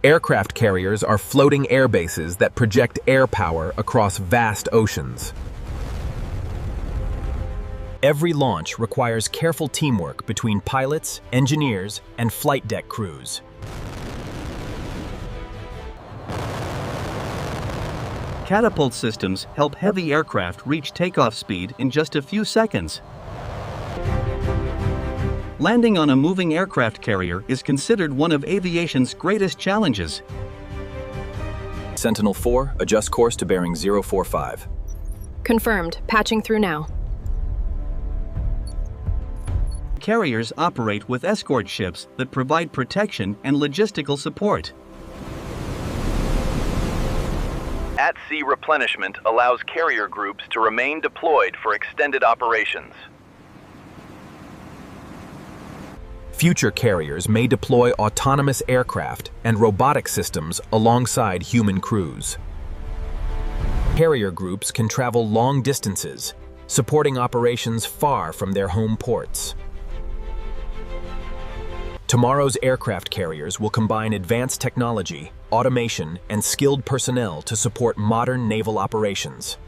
Aircraft carriers are floating air bases that project air power across vast oceans. Every launch requires careful teamwork between pilots, engineers, and flight deck crews. Catapult systems help heavy aircraft reach takeoff speed in just a few seconds. Landing on a moving aircraft carrier is considered one of aviation's greatest challenges. Sentinel-4, adjust course to bearing 045. Confirmed. Patching through now. Carriers operate with escort ships that provide protection and logistical support. At-sea replenishment allows carrier groups to remain deployed for extended operations. Future carriers may deploy autonomous aircraft and robotic systems alongside human crews. Carrier groups can travel long distances, supporting operations far from their home ports. Tomorrow's aircraft carriers will combine advanced technology, automation, and skilled personnel to support modern naval operations.